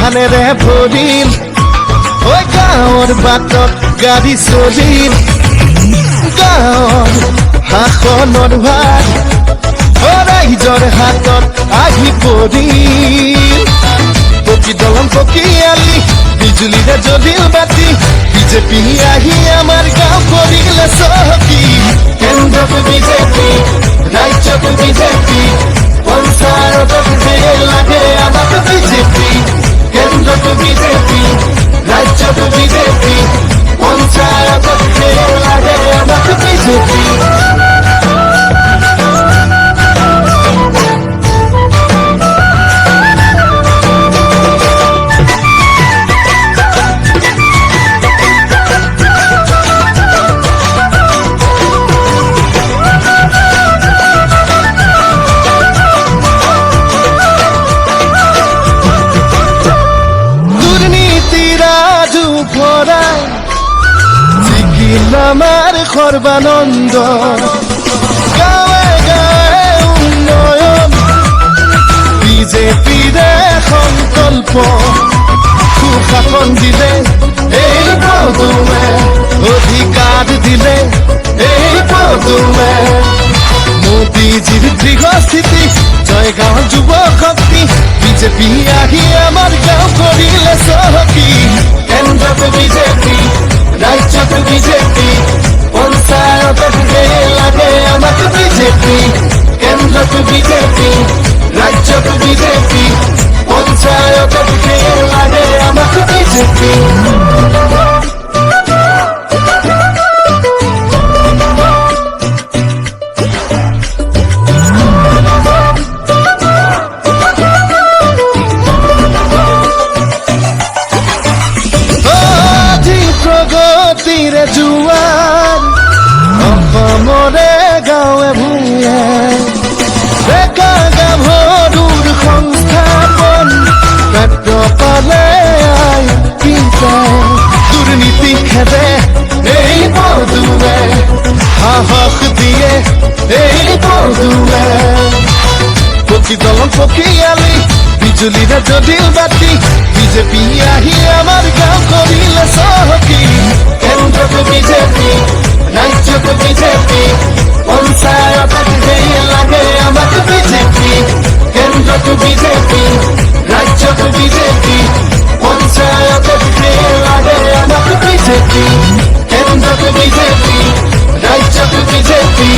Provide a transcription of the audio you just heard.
ধানেৰে ভৰিল ঐ গাঁৱৰ বাটত গাড়ী চলিল গাঁৱৰ শাসনৰ ভাৰ ৰাইজৰ হাতত আহি পৰিল পকী দলং পকী আলি বিজুলীৰে জ্বলিল বাতি বিজেপি আহি আমাৰ গাঁও কৰিলে চহকী কেন্দ্ৰত বিজেপি ৰাজ্যত বিজেপি পঞ্চায়তত লাগে আমাক বিজেপি কেন্দ্ৰত বিজেপি ৰাজ্যত বিজেপি পঞ্চায়তত লাগে আমাক বিজেপি আমাৰ সৰ্বানন্দ গাঁৱে গাঁৱে উন্নয়ন বিজেপিৰে সংকল্প সুশাসন দিলে এই পদুমে অধিকাৰ দিলে এই পদুমে মোদীজীৰ দৃঢ়স্থিতি জয়গাঁৱৰ যুৱ শক্তি বিজেপি আহি আমাৰ গাঁও কৰিলে চহকী কেন্দ্ৰত বিজেপি ৰাজ্যত বিজেপি পঞ্চায়তত লাগে আমাক বিজেপি কেন্দ্ৰত বিজেপি ৰাজ্যত বিজেপি পঞ্চায়তত লাগে আমাক বিজেপি প্ৰগতিৰে জোৱাৰ অসমৰে গাঁৱে ভূঞে ডেকা গাভৰুৰ সংস্থাপন পেট পালে আই পিতাই দুৰ্নীতি খেদে এই পদুমে সাহস দিয়ে এই পদুমে পকী দলং পকী আলি বিজুলীৰে জ্বলিল বাতি বিজেপি আহি আমাৰ গাঁও কৰিলে চহকী কেন্দ্ৰত বিজেপি ৰাজ্যত বিজেপি পঞ্চায়তত লাগে আমাক বিজেপি কেন্দ্ৰত বিজেপি ৰাজ্যত বিজেপি পঞ্চায়তত লাগে আমাক বিজেপি কেন্দ্ৰত বিজেপি ৰাজ্যত বিজেপি